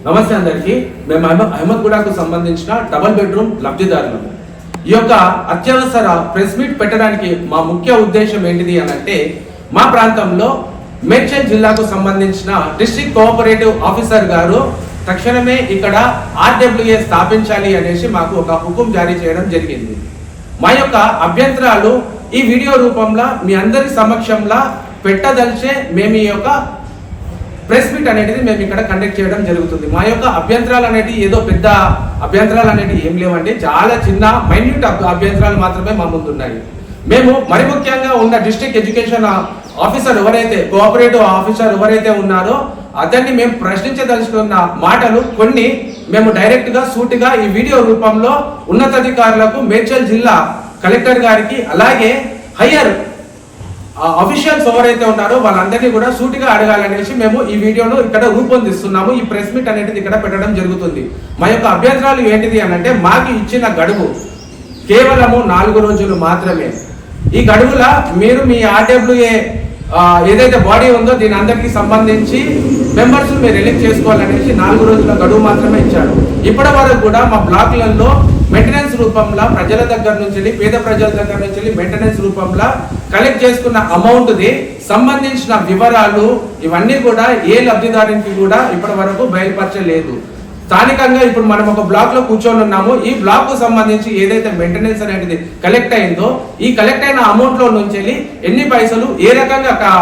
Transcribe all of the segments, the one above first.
నమస్తే అందరికీ. మేము అహ్మద్గూడకు సంబంధించిన డబుల్ బెడ్రూమ్ లబ్ధిదారులము. ఈ యొక్క అత్యవసర ప్రెస్ మీట్ పెట్టడానికి మా ముఖ్య ఉద్దేశం ఏంటిది అని అంటే, మా ప్రాంతంలో మేడ్చల్ జిల్లాకు సంబంధించిన డిస్ట్రిక్ట్ కోఆపరేటివ్ ఆఫీసర్ గారు తక్షణమే ఇక్కడ ఆర్డబ్ల్యూఏ స్థాపించాలి అనేసి మాకు ఒక హుకుం జారీ చేయడం జరిగింది. మా యొక్క అభ్యంతరాలు ఈ వీడియో రూపంలో మీ అందరి సమక్షంలో పెట్టదలిచే మేము ఈ యొక్క ప్రెస్ మీట్ అనేది మేము ఇక్కడ కండక్ట్ చేయడం జరుగుతుంది. మా యొక్క అభ్యంతరాలు అనేవి ఏదో పెద్ద అభ్యంతరాలు అనేవి ఏం లేవండి, చాలా చిన్న మైన్యూట్ అభ్యంతరాలు మాత్రమే మా ముందు ఉన్నాయి. మేము మరి ముఖ్యంగా ఉన్న డిస్ట్రిక్ట్ ఎడ్యుకేషన్ ఆఫీసర్ ఎవరైతే కోఆపరేటివ్ ఆఫీసర్ ఎవరైతే ఉన్నారో అతన్ని మేము ప్రశ్నించదలుచుకున్న మాటలు కొన్ని మేము డైరెక్ట్గా సూటిగా ఈ వీడియో రూపంలో ఉన్నతాధికారులకు, మేడ్చల్ జిల్లా కలెక్టర్ గారికి, అలాగే హయ్యర్ అఫీషియల్స్ ఎవరైతే ఉన్నారో వాళ్ళందరినీ కూడా సూటిగా అడగాలనేసి మేము ఈ వీడియోను ఇక్కడ రూపొందిస్తున్నాము. ఈ ప్రెస్ మీట్ అనేది ఇక్కడ పెట్టడం జరుగుతుంది. మా యొక్క అభ్యంతరాలు ఏంటిది అని అంటే, మాకు ఇచ్చిన గడువు కేవలము 4 రోజులు మాత్రమే. ఈ గడువుల మీరు మీ ఆర్డబ్ల్యూఏ ఏదైతే బాడీ ఉందో దీని అందరికీ సంబంధించి మెంబర్స్ మీరు ఎలెక్ట్ చేసుకోవాలనేసి 4 రోజుల గడువు మాత్రమే ఇచ్చారు. ఇప్పటి వరకు కూడా మా బ్లాక్లలో మెయింటెనెన్స్ రూపంలో ప్రజల దగ్గర నుంచి, పేద ప్రజల దగ్గర నుంచి మెయింటెనెన్స్ రూపంలో కలెక్ట్ చేసుకున్న అమౌంట్ది సంబంధించిన వివరాలు ఇవన్నీ కూడా ఏ లబ్ధిదారునికి కూడా ఇప్పటి వరకు బయలుపరచలేదు. స్థానికంగా ఇప్పుడు మనం ఒక బ్లాక్ లో కూర్చొని ఉన్నాము. ఈ బ్లాక్ కు సంబంధించి ఏదైతే మెయింటెనెన్స్ అనేది కలెక్ట్ అయిందో, ఈ కలెక్ట్ అయిన అమౌంట్ లో నుంచి ఎన్ని పైసలు ఏ రకంగా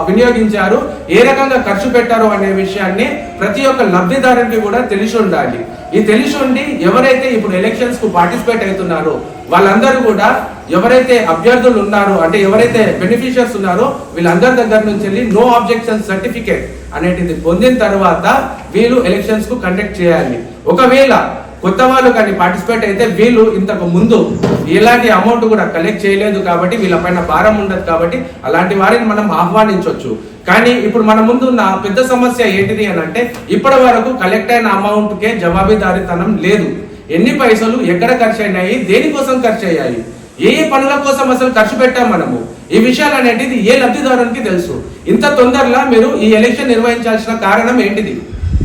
వినియోగించారు, ఏ రకంగా ఖర్చు పెట్టారు అనే విషయాన్ని ప్రతి ఒక్క లబ్ధిదారునికి కూడా తెలిసి ఉండాలి. ఈ తెలిసి ఉండి ఎవరైతే ఇప్పుడు ఎలక్షన్స్ కు పార్టిసిపేట్ అవుతున్నారో వాళ్ళందరూ కూడా, ఎవరైతే అభ్యర్థులు ఉన్నారో అంటే ఎవరైతే బెనిఫిషియర్స్ ఉన్నారో వీళ్ళందరి దగ్గర నుంచి నో ఆబ్జెక్షన్ సర్టిఫికేట్ అనేది పొందిన తర్వాత వీళ్ళు ఎలక్షన్స్ కు కండక్ట్ చేయాలి. ఒకవేళ కొత్త వాళ్ళు కానీ పార్టిసిపేట్ అయితే వీళ్ళు ఇంతకు ముందు ఎలాంటి అమౌంట్ కూడా కలెక్ట్ చేయలేదు కాబట్టి వీళ్ళపైన భారం ఉండదు కాబట్టి అలాంటి వారిని మనం ఆహ్వానించవచ్చు. కానీ ఇప్పుడు మన ముందు ఉన్న పెద్ద సమస్య ఏంటిది అని అంటే, ఇప్పటి వరకు కలెక్ట్ అయిన అమౌంట్కే జవాబుదారీతనం లేదు. ఎన్ని పైసలు ఎక్కడ ఖర్చు అయినాయి, దేనికోసం ఖర్చు అయ్యాయి, ఏ పనుల కోసం అసలు ఖర్చు పెట్టాం మనము, ఈ విషయాలు అనేది ఏ లబ్ధిదారునికి తెలుసు. ఇంత తొందరగా మీరు ఈ ఎలక్షన్ నిర్వహించాల్సిన కారణం ఏంటిది?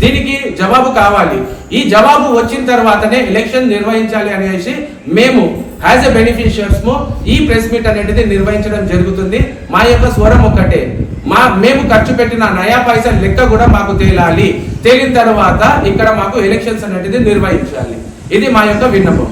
దీనికి జవాబు కావాలి. ఈ జవాబు వచ్చిన తర్వాతనే ఎలక్షన్ నిర్వహించాలి అనేసి మేము యాజ్ ఎ బెనిఫిషియర్స్ ఈ ప్రెస్ మీట్ అనేది నిర్వహించడం జరుగుతుంది. మా యొక్క స్వరం ఒక్కటే, మేము ఖర్చు పెట్టిన నయా పైసా లెక్క కూడా మాకు తేలాలి. తేలిన తర్వాత ఇక్కడ మాకు ఎలక్షన్స్ అనేది నిర్వహించాలి. ఇది మా యొక్క విన్నపం.